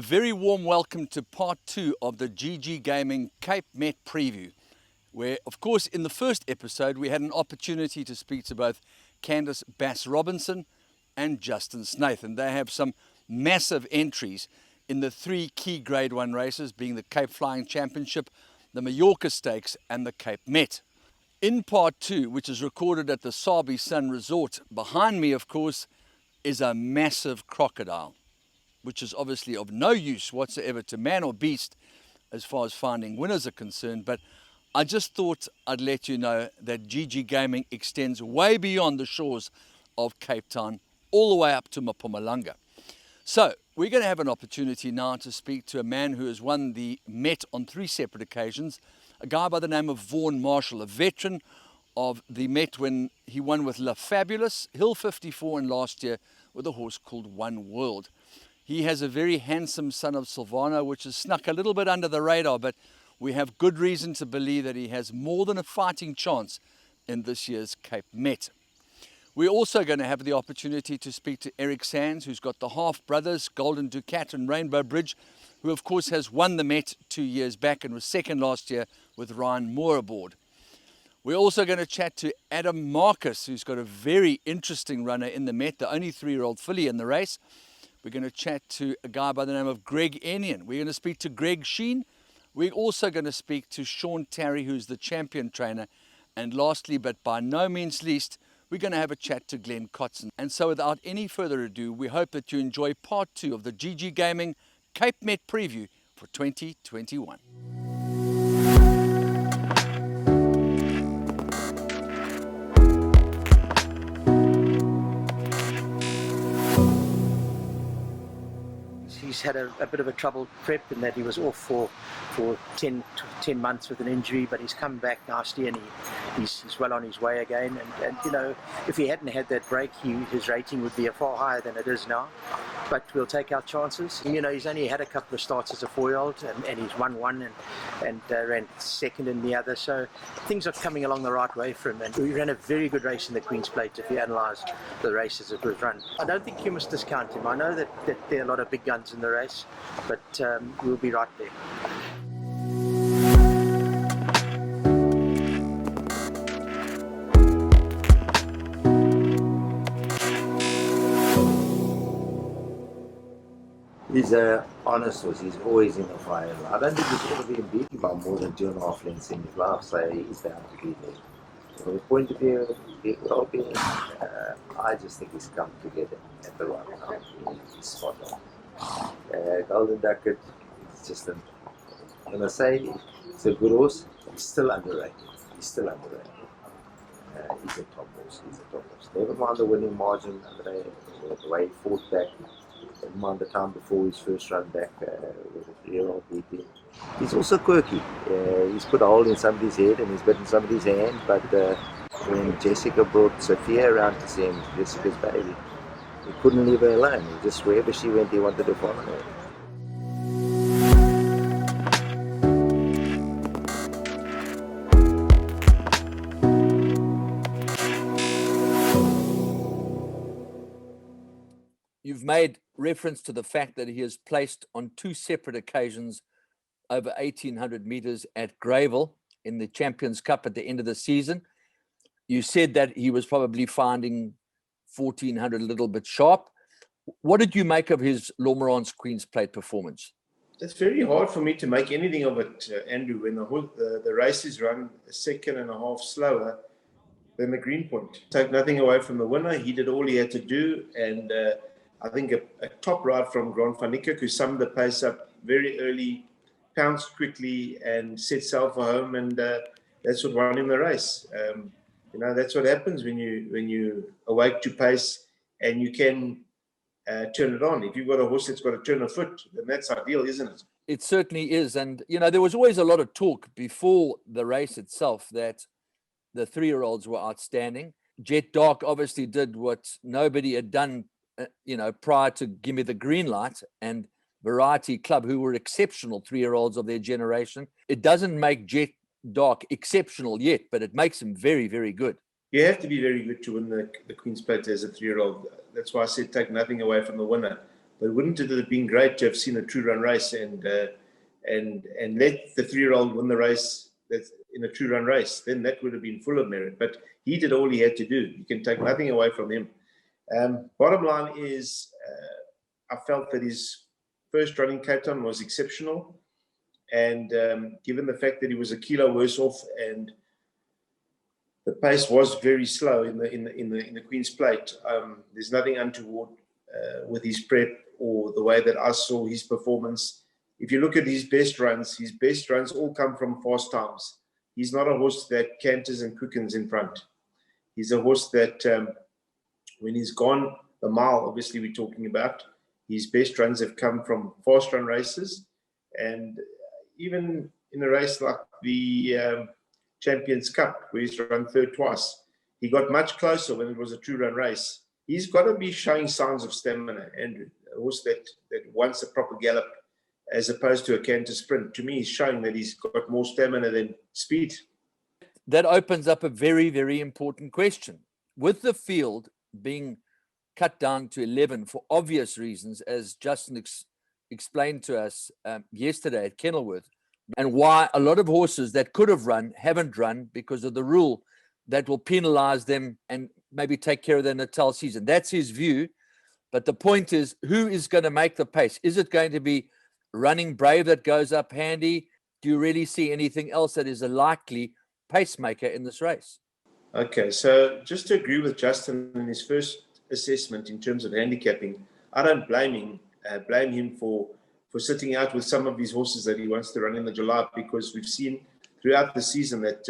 very warm welcome to part 2 of the GGGaming MET Preview, where, of course, in the first episode, we had an opportunity to speak to both Candice Bass-Robinson and Justin Snaith, and they have some massive entries in the 3 key Grade 1 races, being the Cape Flying Championship, the Mallorca Stakes, and the Cape Met. In part 2, which is recorded at the Sabi Sun Resort, behind me, of course, is a massive crocodile, which is obviously of no use whatsoever to man or beast as far as finding winners are concerned. But I just thought I'd let you know that GG Gaming extends way beyond the shores of Cape Town, all the way up to Mpumalanga. So we're going to have an opportunity now to speak to a man who has won the Met on 3 separate occasions, a guy by the name of Vaughan Marshall, a veteran of the Met when he won with La Fabulous, Hill 54, and last year with a horse called One World. He has a very handsome son of Silvano, which has snuck a little bit under the radar, but we have good reason to believe that he has more than a fighting chance in this year's Cape Met. We're also going to have the opportunity to speak to Eric Sands, who's got the half-brothers, Golden Ducat and Rainbow Bridge, who of course has won the Met 2 years back and was second last year with Ryan Moore aboard. We're also going to chat to Adam Marcus, who's got a very interesting runner in the Met, the only 3-year-old filly in the race. We're going to chat to a guy by the name of Greg Enion. We're going to speak to Greg Sheen. We're also going to speak to Sean Tarry, who's the champion trainer. And lastly, but by no means least, we're going to have a chat to Glenn Kotson. And so without any further ado, we hope that you enjoy part 2 of the GG Gaming Cape Met Preview for 2021. He's had a bit of a troubled prep in that he was off for 10 months with an injury, but he's come back nicely and he's well on his way again. And you know, if he hadn't had that break, his rating would be far higher than it is now. But we'll take our chances. You know, he's only had a couple of starts as a 4-year-old, and he's won one and ran second in the other. So things are coming along the right way for him. And we ran a very good race in the Queen's Plate if you analyse the races that was run. I don't think you must discount him. I know that there are a lot of big guns in the race, but we'll be right there. He's an honest horse. He's always in the fire. I don't think he's ever been beaten by more than 2.5 lengths in his life, so he's bound to be there. From the point of view of well-being, I just think he's come together at the right time. He's spot on. Golden Ducat is just I'm going to say it's a good horse. He's still underrated. He's a top horse. Never mind the winning margin, the way he fought back. Never mind the time before his first run back with a 3-year-old beating. He's also quirky. He's put a hole in somebody's head and he's bitten somebody's hand, but when Jessica brought Sophia around to see him, Jessica's baby, he couldn't leave her alone. He just, wherever she went, he wanted to follow her. You've made reference to the fact that he has placed on 2 separate occasions over 1,800 meters at Greyville in the Champions Cup at the end of the season. You said that he was probably finding 1,400 a little bit sharp. What did you make of his Lormorans Queen's Plate performance? It's very hard for me to make anything of it, Andrew, when the race is run a second and a half slower than the green point. Take nothing away from the winner. He did all he had to do, and I think a top ride from Grant van Niekerk, who summed the pace up very early, pounced quickly and set sail for home, and that's what won him the race. You know, that's what happens when you awake to pace and you can turn it on. If you've got a horse that's got to turn a foot, then that's ideal, isn't it? It certainly is. And, you know, there was always a lot of talk before the race itself that the 3-year-olds were outstanding. Jet Dark obviously did what nobody had done, you know, prior to Give Me the Green Light, and Variety Club, who were exceptional 3-year-olds of their generation. It doesn't make Jet Dark exceptional yet, but it makes him very, very good. You have to be very good to win the Queen's Plate as a 3-year-old. That's why I said take nothing away from the winner. But wouldn't it have been great to have seen a true run race and let the 3-year-old win the race that's in a true run race? Then that would have been full of merit. But he did all he had to do. You can take nothing away from him. Bottom line is, I felt that his first run in Cape Town was exceptional. And given the fact that he was a kilo worse off and the pace was very slow in the Queen's Plate, there's nothing untoward with his prep or the way that I saw his performance. If you look at his best runs all come from fast times. He's not a horse that canters and quickens in front. He's a horse that when he's gone the mile, obviously we're talking about, his best runs have come from fast run races. And even in a race like the Champions Cup, where he's run third twice, he got much closer when it was a true run race. He's got to be showing signs of stamina, Andrew. A horse that wants a proper gallop as opposed to a canter sprint. To me, he's showing that he's got more stamina than speed. That opens up a very, very important question. With the field being cut down to 11 for obvious reasons, as Justin explained to us yesterday at Kenilworth, and why a lot of horses that could have run haven't run because of the rule that will penalize them and maybe take care of their Natal season. That's his view. But the point is, who is going to make the pace? Is it going to be Running Brave that goes up handy? Do you really see anything else that is a likely pacemaker in this race? Okay, so just to agree with Justin in his first assessment in terms of handicapping, I don't blame him for sitting out with some of these horses that he wants to run in the July, because we've seen throughout the season that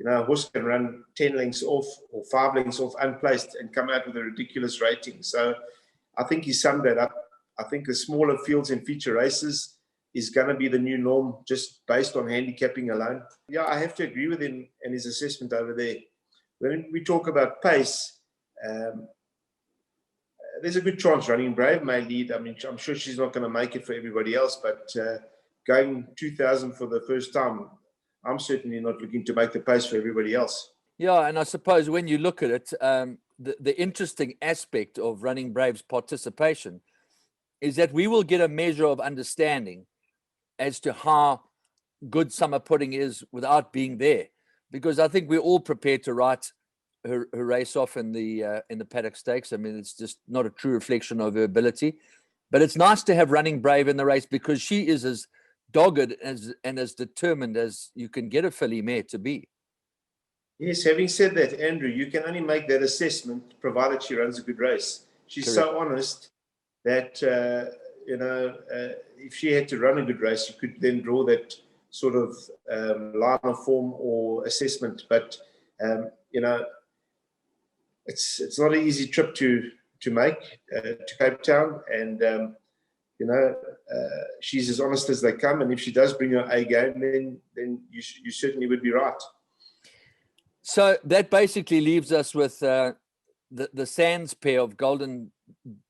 a horse can run 10 lengths off or 5 lengths off unplaced and come out with a ridiculous rating. So I think he summed that up. I think the smaller fields and feature races is going to be the new norm just based on handicapping alone. Yeah, I have to agree with him and his assessment over there. When we talk about pace, there's a good chance Running Brave may lead. I mean, I'm sure she's not going to make it for everybody else, but going 2,000 for the first time, I'm certainly not looking to make the pace for everybody else. Yeah, and I suppose when you look at it, the interesting aspect of Running Brave's participation is that we will get a measure of understanding as to how good Summer Pudding is without being there. Because I think we're all prepared to write her race off in the Paddock Stakes. I mean, it's just not a true reflection of her ability. But it's nice to have Running Brave in the race because she is as dogged and as determined as you can get a filly mare to be. Yes, having said that, Andrew, you can only make that assessment provided she runs a good race. She's Correct. So honest that, if she had to run a good race, you could then draw that sort of line of form or assessment. But, it's not an easy trip to make to Cape Town. And, she's as honest as they come. And if she does bring her A game, then you certainly would be right. So that basically leaves us with the Sands pair of Golden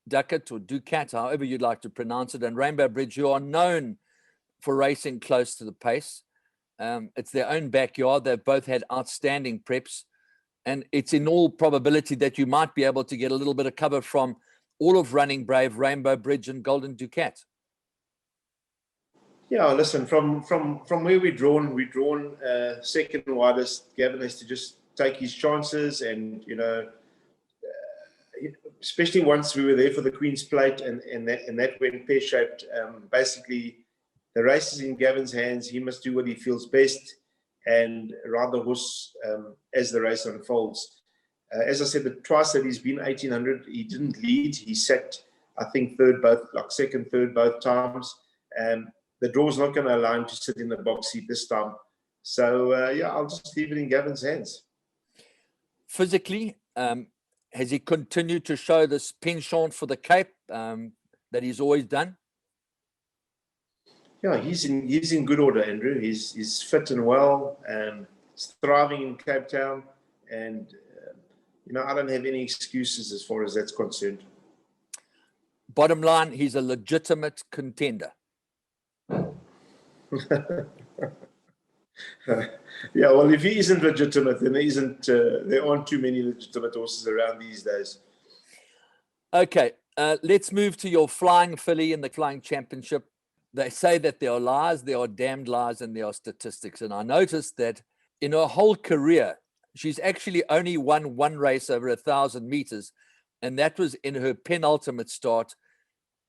Ducat or Ducat, however you'd like to pronounce it, and Rainbow Bridge, who are known for racing close to the pace. It's their own backyard. They've both had outstanding preps. And it's in all probability that you might be able to get a little bit of cover from all of Running Brave, Rainbow Bridge, and Golden Ducat. Yeah, listen, from where we're drawn second widest. Gavin has to just take his chances, and especially once we were there for the Queen's Plate, and that went pear-shaped. Basically, the race is in Gavin's hands. He must do what he feels best and ride the horse as the race unfolds. As I said, twice that he's been 1800, he didn't lead. He sat, I think, second, third both times. The draw's not going to allow him to sit in the box seat this time. So, I'll just leave it in Gavin's hands. Physically, has he continued to show this penchant for the Cape that he's always done? Yeah, he's in good order, Andrew. He's fit and well, he's thriving in Cape Town, and I don't have any excuses as far as that's concerned. Bottom line, he's a legitimate contender. Yeah, well, if he isn't legitimate, then there aren't too many legitimate horses around these days. Okay, Let's move to your flying filly in the flying championship. They say that there are lies, there are damned lies, and there are statistics. And I noticed that in her whole career, she's actually only won one race over 1,000 meters, and that was in her penultimate start,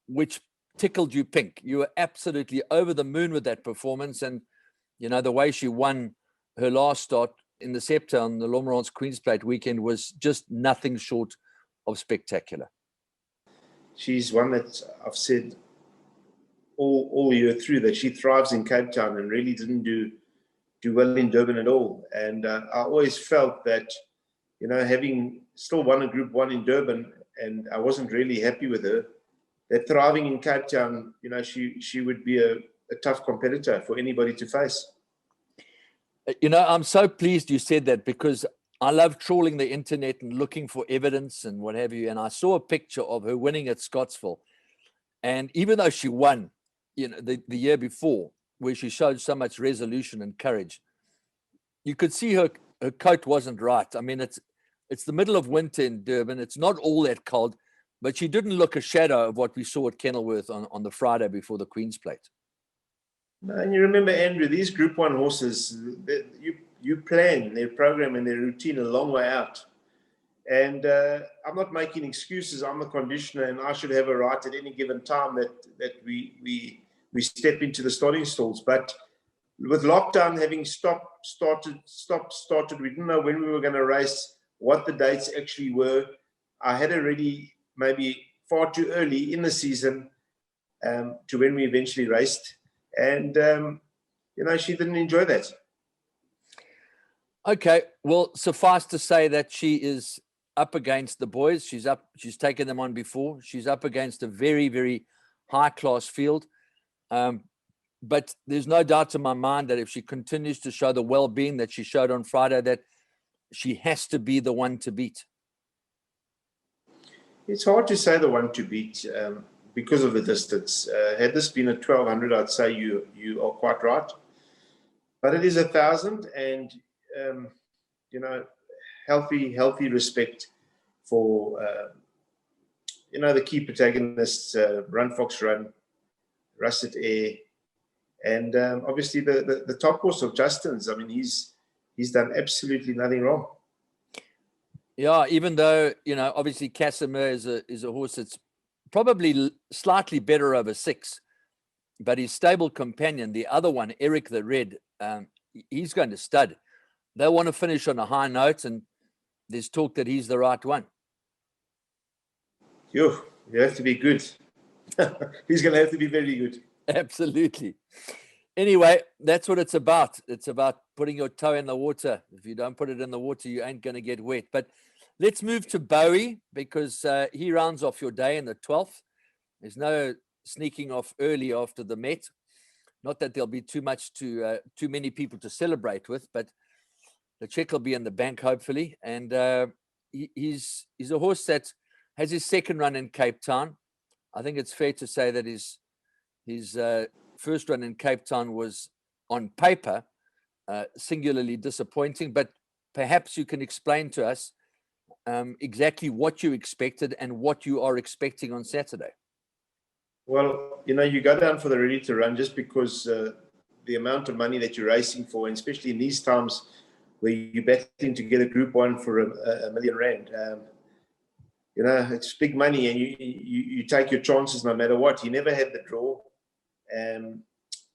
which tickled you pink. You were absolutely over the moon with that performance. And, you know, the way she won her last start in the Scepter on the Lomrance Queen's Plate weekend was just nothing short of spectacular. She's one that I've said all year through that she thrives in Cape Town and really didn't do well in Durban at all. And I always felt that, you know, having still won a Group 1 in Durban, and I wasn't really happy with her, that thriving in Cape Town, you know, she would be a tough competitor for anybody to face. You know, I'm so pleased you said that, because I love trawling the internet and looking for evidence and what have you. And I saw a picture of her winning at Scottsville. And even though she won, you know, the year before, where she showed so much resolution and courage, you could see her coat wasn't right. I mean, it's the middle of winter in Durban. It's not all that cold, but she didn't look a shadow of what we saw at Kenilworth on the Friday before the Queen's Plate. And you remember, Andrew, these Group 1 horses, you plan their program and their routine a long way out. And I'm not making excuses. I'm a conditioner, and I should have a right at any given time that we step into the starting stalls. But with lockdown having started, we didn't know when we were going to race, what the dates actually were. I had already maybe far too early in the season to when we eventually raced. And, you know, she didn't enjoy that. Okay, well, suffice to say that she is up against the boys. She's taken them on before. She's up against a very, very high-class field. But there's no doubt in my mind that if she continues to show the well-being that she showed on Friday, that she has to be the one to beat. It's hard to say the one to beat because of the distance. Had this been a 1,200, I'd say you are quite right. But it is 1,000, and you know, healthy respect for you know, the key protagonists, Run Fox Run, Russet Air, and obviously the top horse of Justin's. I mean, he's done absolutely nothing wrong. Yeah, even though, you know, obviously Casimir is a horse that's probably slightly better over 6, but his stable companion, the other one, Eric the Red, he's going to stud. They want to finish on a high note, and there's talk that he's the right one. You have to be good. He's going to have to be very good. Absolutely. Anyway, that's what it's about. It's about putting your toe in the water. If you don't put it in the water, you ain't going to get wet. But let's move to Bowie, because he rounds off your day in the 12th. There's no sneaking off early after the Met. Not that there'll be too many people to celebrate with, but the check will be in the bank, hopefully. And he's a horse that has his second run in Cape Town. I think it's fair to say that his first run in Cape Town was, on paper, singularly disappointing. But perhaps you can explain to us exactly what you expected and what you are expecting on Saturday. Well, you know, you go down for the ready to run just because the amount of money that you're racing for, and especially in these times where you're battling to get a Group 1 for a million rand. You know, it's big money, and you take your chances no matter what. He never had the draw.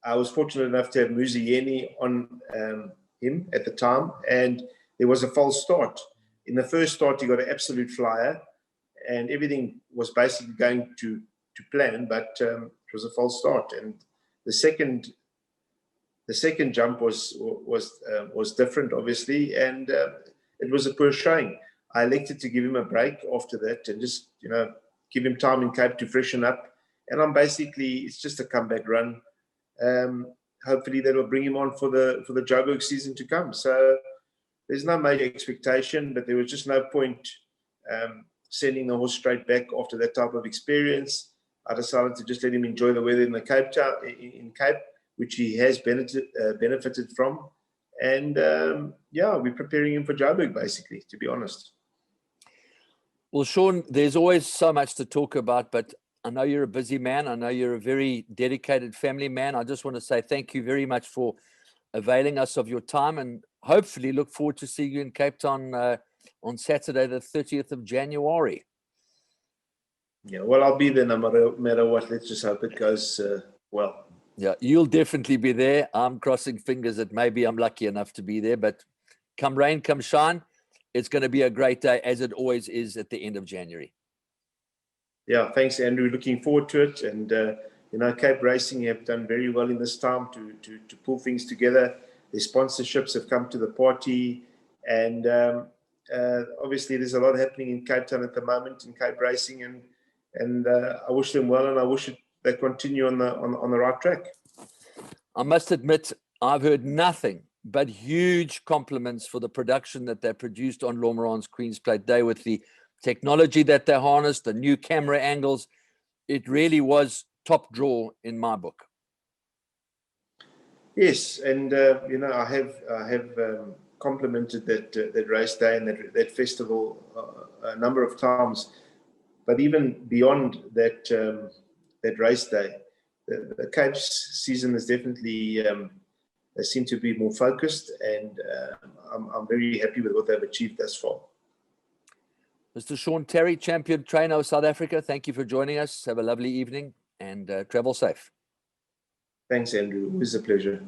I was fortunate enough to have Muziyeni on him at the time, and there was a false start. In the first start, he got an absolute flyer, and everything was basically going to plan, but it was a false start. And the second jump was different, obviously, and it was a poor showing. I elected to give him a break after that and just, you know, give him time in Cape to freshen up. And it's just a comeback run. Hopefully that will bring him on for the Joburg season to come. So there's no major expectation, but there was just no point sending the horse straight back after that type of experience. I decided to just let him enjoy the weather in the Cape, which he has benefited from. And we're preparing him for Joburg, basically, to be honest. Well, Sean, there's always so much to talk about, but I know you're a busy man. I know you're a very dedicated family man. I just want to say thank you very much for availing us of your time, and hopefully look forward to seeing you in Cape Town on Saturday, the 30th of January. Yeah, well, I'll be there no matter what. Let's just hope it goes well. Yeah, you'll definitely be there. I'm crossing fingers that maybe I'm lucky enough to be there, but come rain, come shine, it's going to be a great day, as it always is at the end of January. Yeah, thanks, Andrew. Looking forward to it. And, Cape Racing have done very well in this time to pull things together. Their sponsorships have come to the party. And obviously, there's a lot happening in Cape Town at the moment in Cape Racing. And I wish them well, and I wish they continue on the right track. I must admit, I've heard nothing but huge compliments for the production that they produced on Lormeron's Queen's Plate Day, with the technology that they harnessed, the new camera angles. It really was top draw in my book. Yes, and I have complimented that race day and that festival a number of times. But even beyond that race day, the Cape season is definitely they seem to be more focused, and I'm very happy with what they've achieved thus far. Mr. Sean Terry, champion trainer of South Africa, thank you for joining us. Have a lovely evening and travel safe. Thanks, Andrew. It was a pleasure.